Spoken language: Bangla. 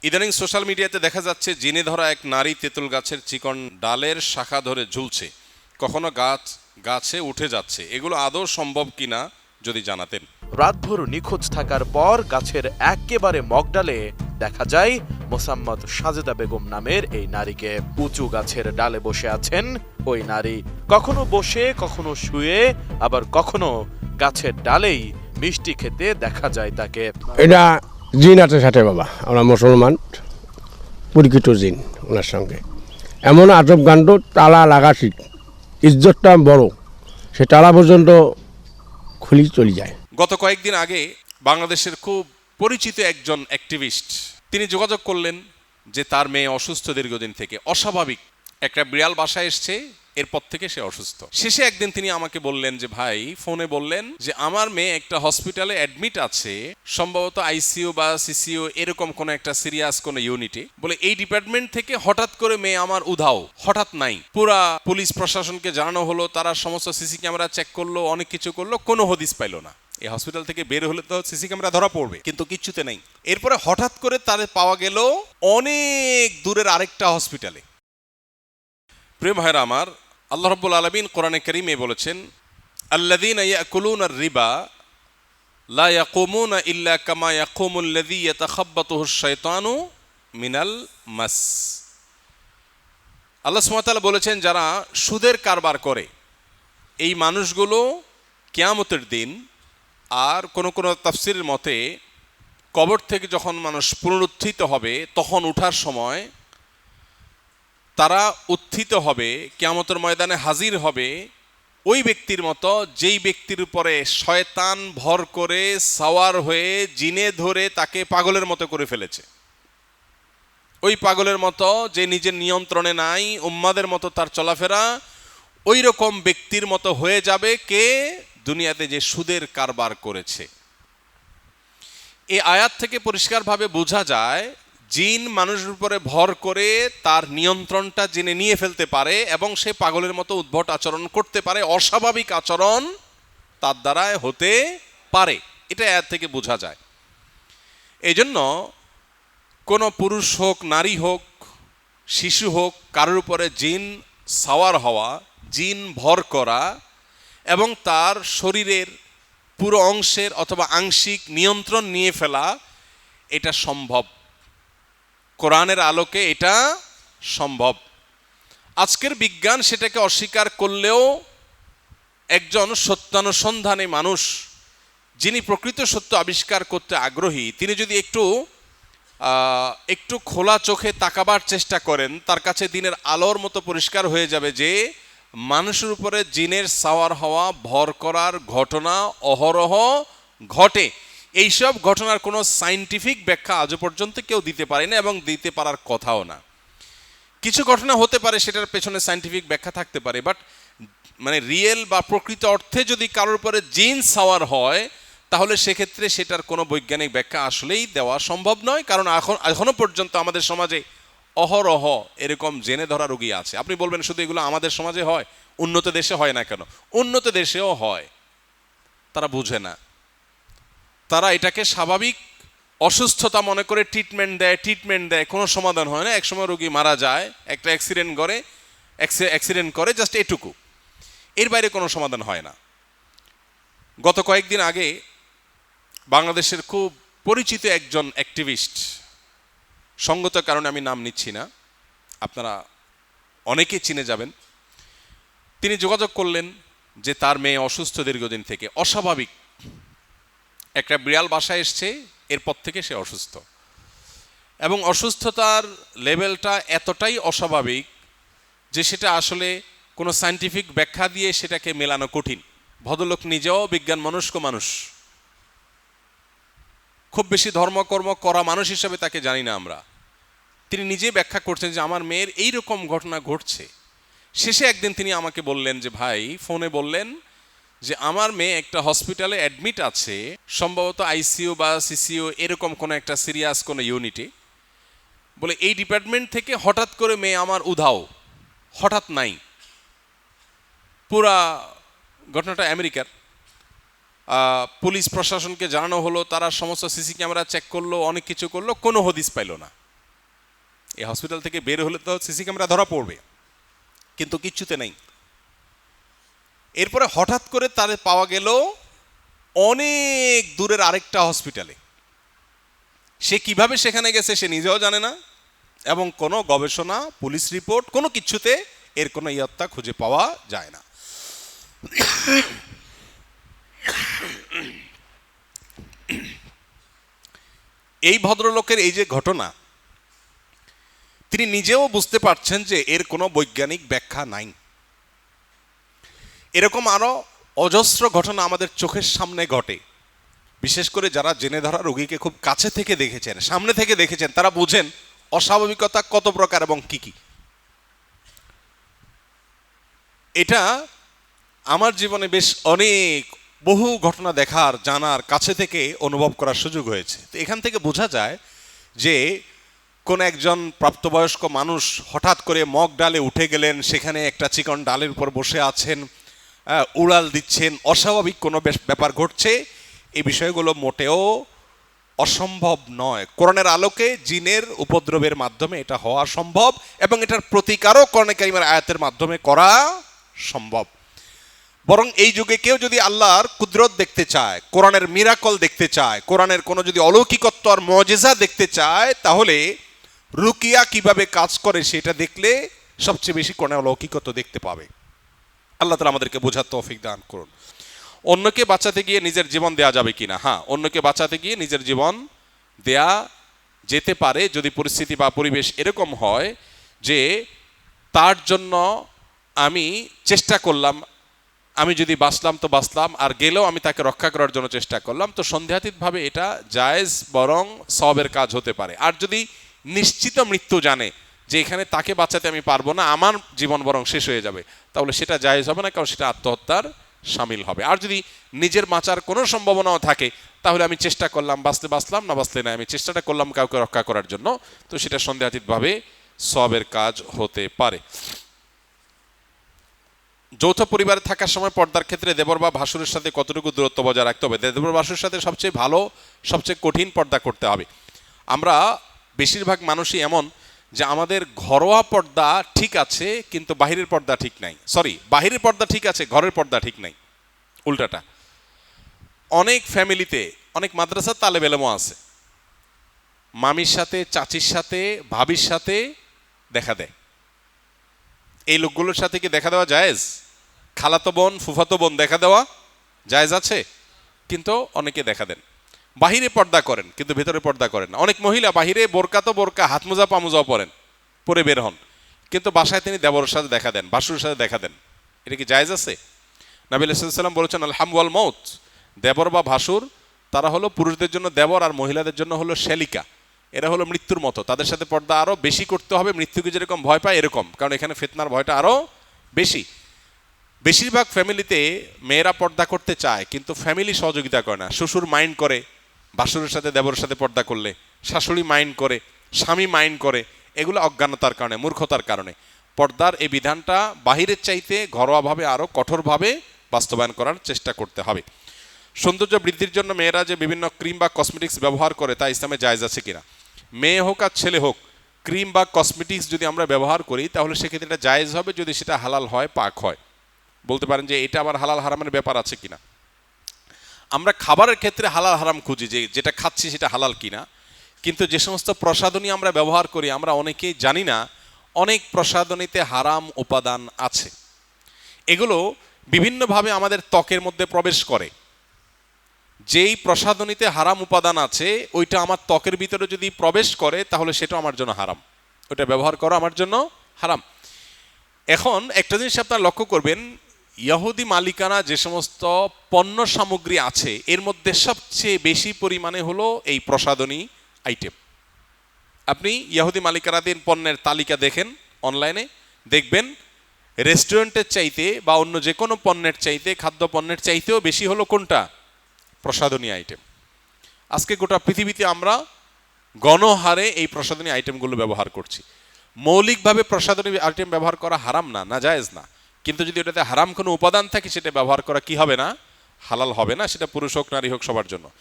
ইদানিং সোশ্যাল মিডিয়াতে দেখা যাচ্ছে জিনে ধরা এক নারী তেঁতুল গাছের চিকন ডালের শাখা ধরে ঝুলছে, কখনো গাছে উঠে যাচ্ছে। এগুলো আদৌ সম্ভব কিনা যদি জানাতেন। রাতভর নিখোঁজ থাকার পর গাছের একেবারে মগডালে দেখা যায় মোসাম্মদ সাজেদা বেগম নামের এই নারীকে। উঁচু গাছের ডালে বসে আছেন ওই নারী, কখনো বসে কখনো শুয়ে, আবার কখনো গাছের ডালেই মিষ্টি খেতে দেখা যায় তাকে। এটা জিন আছে সাথে বাবা, আমরা মুসলমান পরিচিত জিন ওনার সঙ্গে। এমন আজব কাণ্ড, তালা লাগাছি, ইজ্জতটা বড়, সে তালা পর্যন্ত খুলি চলে যায়। গত কয়েকদিন আগে বাংলাদেশের খুব পরিচিত একজন অ্যাক্টিভিস্ট তিনি যোগাযোগ করলেন যে তার মেয়ে অসুস্থ দীর্ঘদিন থেকে, অস্বাভাবিক একটা বিড়াল বাসায় এসছে, এরপর থেকে সে অসুস্থ। শেষে একদিন তিনি আমাকে বললেন যে ভাই, ফোনে বললেন যে আমার মেয়ে একটা হসপিটালে অ্যাডমিট আছে, সম্ভবত আইসিইউ বা সিসিইউ এরকম কোনো একটা সিরিয়াস কোনো ইউনিটে। বলে এই ডিপার্টমেন্ট থেকে হঠাৎ করে মেয়ে আমার উধাও, হঠাৎ নাই। পুরা পুলিশ প্রশাসনকে জানানো হলো, তারা সমস্ত সিসি ক্যামেরা চেক করলো, অনেক কিছু করলো, কোনো হদিস পাইল না। এই হসপিটাল থেকে বের হলে তো সিসি ক্যামেরা ধরা পড়বে, কিন্তু কিচ্ছুতে নেই। এরপরে হঠাৎ করে তারে পাওয়া গেল অনেক দূরের আরেকটা হসপিটালে। প্রিয় ভাইরা আমার, আল্লাহ রাব্বুল আলামিন কোরআনে কারীমে বলেছেন, আল্লাযীনা ইয়াকুলুনার রিবা লা ইয়াকুমুনা ইল্লা কামা ইয়াকুমুল্লাযী ইয়াতাখাব্বাতুহুশ শাইতানু মিনাল মাস। আল্লাহ সুবহানাহু ওয়া তাআলা বলেছেন, যারা সুদের কারবার করে এই মানুষগুলো কিয়ামতের দিন, আর কোন তাফসীরের মতে কবর থেকে যখন মানুষ পুনরুত্থিত হবে তখন উঠার সময় তারা উত্থিত হবে, কিয়ামতের ময়দানে হাজির হবে ওই ব্যক্তির মতো যেই ব্যক্তির উপরে শয়তান ভর করে সাওয়ার হয়ে জিনে ধরে তাকে পাগলের মতো করে ফেলেছে। ওই পাগলের মতো যে নিজের নিয়ন্ত্রণে নাই, উম্মাদের মতো তার চলাফেরা, ওই রকম ব্যক্তির মতো হয়ে যাবে কে? দুনিয়াতে যে সুদের কারবার করেছে। এই আয়াত থেকে পরিষ্কারভাবে বোঝা যায় জিন মানুষের উপরে ভর করে তার নিয়ন্ত্রণটা জেনে নিয়ে ফেলতে পারে এবং সে পাগলের মতো উদ্ভট আচরণ করতে পারে, অস্বাভাবিক আচরণ তার দ্বারায় হতে পারে। এটা আয়াত থেকে বোঝা যায়। এই জন্য কোনো পুরুষ হোক, নারী হোক, শিশু হোক, কারোর উপরে জিন সাওয়ার হওয়া, জিন ভর করা এবং তার শরীরের পুরো অংশের অথবা আংশিক নিয়ন্ত্রণ নিয়ে ফেলা, এটা সম্ভব। কোরআনের আলোকে এটা সম্ভব। আজকের বিজ্ঞান সেটাকে অস্বীকার করলেও একজন সত্যানুসন্ধানী মানুষ, যিনি প্রকৃত সত্য আবিষ্কার করতে আগ্রহী, তিনি যদি একটু খোলা চোখে তাকাবার চেষ্টা করেন, তার কাছে দিনের আলোর মতো পরিষ্কার হয়ে যাবে যে মানুষের উপরে জিনের সাওয়ার হওয়া, ভর করার ঘটনা অহরহ ঘটে। এইসব ঘটনার কোনো সায়েন্টিফিক ব্যাখ্যা আজও পর্যন্ত কেউ দিতে পারে না এবং দিতে পারার কথাও না। কিছু ঘটনা হতে পারে, সেটার পেছনে সায়েন্টিফিক ব্যাখ্যা থাকতে পারে, বাট মানে রিয়েল বা প্রকৃত অর্থে যদি কারোর উপরে জিন সাওয়ার হয়, তাহলে সেক্ষেত্রে সেটার কোনো বৈজ্ঞানিক ব্যাখ্যা আসলেই দেওয়া সম্ভব নয়। কারণ এখনো পর্যন্ত আমাদের সমাজে অহরহ এরকম জেনে ধরা রোগী আছে। আপনি বলবেন শুধু এগুলো আমাদের সমাজে হয়, উন্নত দেশে হয় না কেন? উন্নত দেশেও হয়। তারা বুঝে না, তারা এটাকে স্বাভাবিক অসুস্থতা মনে করে ট্রিটমেন্ট দেয়, কোনো সমাধান হয় না। একসময় রোগী মারা যায়, একটা অ্যাক্সিডেন্ট করে, জাস্ট এটুকু, এর বাইরে কোনো সমাধান হয় না। গত কয়েকদিন আগে বাংলাদেশের খুব পরিচিত একজন অ্যাক্টিভিস্ট, সঙ্গত কারণে আমি নাম নিচ্ছি না, আপনারা অনেকেই চিনে যাবেন, তিনি যোগাযোগ করলেন যে তার মেয়ে অসুস্থ দীর্ঘদিন থেকে, অস্বাভাবিক একটা বিড়াল বাসায় এসছে, এরপর থেকে সে অসুস্থ। এবং অসুস্থতার লেভেলটা এতটাই অস্বাভাবিক যে সেটা আসলে কোনো সায়েন্টিফিক ব্যাখ্যা দিয়ে সেটাকে মেলানো কঠিন। ভদ্রলোক নিজেও বিজ্ঞান মনস্ক মানুষ, খুব বেশি ধর্মকর্ম করা মানুষ হিসাবে তাকে জানি না আমরা। তিনি নিজেই ব্যাখ্যা করছেন যে আমার মেয়ের এই রকম ঘটনা ঘটছে। শেষে একদিন তিনি আমাকে বললেন যে ভাই, ফোনে বললেন যে আমার মেয়ে একটা হসপিটালে অ্যাডমিট আছে, সম্ভবত আইসিইউ বা সিসিইউ এরকম কোনো একটা সিরিয়াস কোনো ইউনিটে। বলে এই ডিপার্টমেন্ট থেকে হঠাৎ করে মেয়ে আমার উধাও, হঠাৎ নাই। পুরা ঘটনাটা আমেরিকার। পুলিশ প্রশাসনকে জানানো হলো, তারা সমস্ত সিসি ক্যামেরা চেক করলো, অনেক কিছু করলো, কোনো হদিস পাইল না। এই হসপিটাল থেকে বের হলে তো সিসি ক্যামেরা ধরা পড়বে, কিন্তু কিচ্ছুতে নেই। এরপরে হঠাৎ করে তারে পাওয়া গেল অনেক দূরের আরেকটা হসপিটালে। সে কিভাবে সেখানে গেছে সে নিজেও জানে না, এবং কোনো গবেষণা, পুলিশ রিপোর্ট, কোনো কিছুতে এর কোনো ইয়ত্তা খুঁজে পাওয়া যায় না। এই ভদ্রলোকের এই যে ঘটনা, তিনি নিজেও বুঝতে পারছেন যে এর কোনো বৈজ্ঞানিক ব্যাখ্যা নাই। এরকম আরো অজস্র ঘটনা আমাদের চোখের সামনে ঘটে। বিশেষ করে যারা জেনে ধরা রোগীকে খুব কাছে থেকে দেখেছেন, সামনে থেকে দেখেছেন, তারা বুঝেন অস্বাভাবিকতা কত প্রকার এবং কি কি। এটা আমার জীবনে বেশ অনেক বহু ঘটনা দেখার, জানার, কাছে থেকে অনুভব করার সুযোগ হয়েছে। তো এখান থেকে বোঝা যায় যে কোন একজন প্রাপ্তবয়স্ক মানুষ হঠাৎ করে মগ ডালে উঠে গেলেন, সেখানে একটা চিকন ডালের উপর বসে আছেন, উড়াল দিচ্ছেন, অস্বাভাবিক কোনো ব্যাপার ঘটছে, এই বিষয়গুলো মোটেও অসম্ভব নয়। কোরআনের আলোকে জিনের উপদ্রবের মাধ্যমে এটা হওয়া সম্ভব, এবং এটার প্রতিকারও কোরআনে কারিমের আয়াতের মাধ্যমে করা সম্ভব। বরং এই যুগে কেউ যদি আল্লাহর কুদরত দেখতে চায়, কোরআনের মিরাকল দেখতে চায়, কোরআনের কোনো যদি অলৌকিকত্ব আর মুজিজা দেখতে চায়, তাহলে রুকিয়া কিভাবে কাজ করে সেটা দেখলে সবচেয়ে বেশি কোরআনের অলৌকিকত্ব দেখতে পাবে। আল্লাহ তাআলা আমাদেরকে বোঝার তৌফিক দান করুন। অন্যকে বাঁচাতে গিয়ে নিজের জীবন দেয়া যাবে কিনা? হ্যাঁ, অন্যকে বাঁচাতে গিয়ে নিজের জীবন দেয়া যেতে পারে, যদি পরিস্থিতি বা পরিবেশ এরকম হয় যে তার জন্য আমি চেষ্টা করলাম, আমি যদি বাঁচলাম তো বাঁচলাম, আর গেলেও আমি তাকে রক্ষা করার জন্য চেষ্টা করলাম, তো সন্দেহাতীতভাবে এটা জায়েজ, বরং সওয়াবের কাজ হতে পারে। আর যদি নিশ্চিত মৃত্যু জানে যে এখানে তাকে বাঁচাতে আমি পারবো না, আমার জীবন বরং শেষ হয়ে যাবে, তাহলে সেটা জায়েজ হবে না, কারণ সেটা আত্মহত্যার শামিল হবে। আর যদি নিজের বাঁচার কোনো সম্ভাবনাও থাকে, তাহলে আমি চেষ্টা করলাম, বাঁচলে বাঁচলাম, না বাঁচলে না, আমি চেষ্টাটা করলাম কাউকে রক্ষা করার জন্য, তো সেটা সন্দেহাতীতভাবে সওয়াবের কাজ হতে পারে। যৌথ পরিবারে থাকার সময় পর্দার ক্ষেত্রে দেবর বা ভাসুরের সাথে কতটুকু দূরত্ব বজায় রাখতে হবে? দেবর ভাসুরের সাথে সবচেয়ে ভালো, সবচেয়ে কঠিন পর্দা করতে হবে। আমরা বেশিরভাগ মানুষই এমন যে আমাদের ঘরোয়া পর্দা ঠিক আছে, কিন্তু বাহিরের পর্দা ঠিক নাই। বাহিরের পর্দা ঠিক আছে, ঘরের পর্দা ঠিক নাই, উল্টাটা। অনেক ফ্যামিলিতে, অনেক মাদ্রাসার তালেব এলেমও আছে, মামির সাথে, চাচির সাথে, ভাবির সাথে দেখা দেয়। এই লোকগুলোর সাথে কি দেখা দেওয়া জায়েজ? খালাতো বোন, ফুফাতো বোন দেখা দেওয়া জায়েজ আছে, কিন্তু অনেকে দেখা দেন। বাহিরে পর্দা করেন কিন্তু ভেতরে পর্দা করেন না। অনেক মহিলা বাহিরে বোরকা তো বোরকা, হাত মোজা পা মোজাও পরেন, পরে বের হন, কিন্তু বাসায় তিনি দেবরের সাথে দেখা দেন, ভাসুরের সাথে দেখা দেন। এটা কি জায়েজ আছে? নবী আলাইহিস সালাম বলেছেন আল হাম ওয়াল মউত, দেবর বা ভাসুর তারা হলো পুরুষদের জন্য দেবর, আর মহিলাদের জন্য হলো শ্যালিকা। এরা হলো মৃত্যুর মতো, তাদের সাথে পর্দা আরো বেশি করতে হবে, মৃত্যুকে যেরকম ভয় পায় এরকম, কারণ এখানে ফিতনার ভয়টা আরো বেশি। বেশিরভাগ ফ্যামিলিতে মেয়েরা পর্দা করতে চায়, কিন্তু ফ্যামিলি সহযোগিতা করে না। শ্বশুর মাইন্ড করে ভাসুরের সাথে, দেবরের সাথে পর্দা করলে, শাশুড়ি মাইন্ড করে, স্বামী মাইন্ড করে, এগুলো অজ্ঞানতার কারণে, মূর্খতার কারণে। পর্দার এই বিধানটা বাহিরের চাইতে ঘরোয়াভাবে আরো কঠোরভাবে বাস্তবায়ন করার চেষ্টা করতে হবে। সৌন্দর্য বৃদ্ধির জন্য মেয়েরা যে বিভিন্ন ক্রিম বা কসমেটিক্স ব্যবহার করে, তা ইসলামে জায়েজ আছে কিনা? মেয়ে হোক আর ছেলে হোক, ক্রিম বা কসমেটিক্স যদি আমরা ব্যবহার করি, তাহলে সেক্ষেত্রে এটা জায়েজ হবে যদি সেটা হালাল হয়, পাক হয়। বলতে পারেন যে এটা আবার হালাল হারামের ব্যাপার আছে কিনা। আমরা খাবারের ক্ষেত্রে হালাল হারাম খুঁজি, যে যেটা খাচ্ছি সেটা হালাল কিনা, কিন্তু যে সমস্ত প্রসাধনী আমরা ব্যবহার করি, আমরা অনেকেই জানি না অনেক প্রসাধনীতে হারাম উপাদান আছে। এগুলো বিভিন্নভাবে আমাদের ত্বকের মধ্যে প্রবেশ করে। যেই প্রসাধনীতে হারাম উপাদান আছে, ওইটা আমার ত্বকের ভিতরে যদি প্রবেশ করে, তাহলে সেটা আমার জন্য হারাম, ওইটা ব্যবহার করা আমার জন্য হারাম। এখন একটা জিনিস আপনারা লক্ষ্য করবেন, ইহুদি মালিকানা যে সমস্ত পণ্য সামগ্রী আছে, এর মধ্যে সবচেয়ে বেশি পরিমাণে হলো এই প্রসাধনী আইটেম। আপনি ইহুদি মালিকানাধীন পণ্যের তালিকা দেখেন অনলাইনে, দেখবেন রেস্টুরেন্টের চাইতে বা অন্য যে কোনো পণ্যের চাইতে, খাদ্য পণ্যের চাইতেও বেশি হলো কোনটা? প্রসাধনী আইটেম। আজকে গোটা পৃথিবীতে আমরা গণহারে এই প্রসাধনী আইটেমগুলো ব্যবহার করছি। মৌলিকভাবে প্রসাধনী আইটেম ব্যবহার করা হারাম না, না জায়েজ না, কিন্তু যদি ওটাতে হারাম কোনো উপাদান থাকে, সেটা ব্যবহার করা কি হবে না? হালাল হবে না, সেটা পুরুষ হোক নারী হোক সবার জন্য।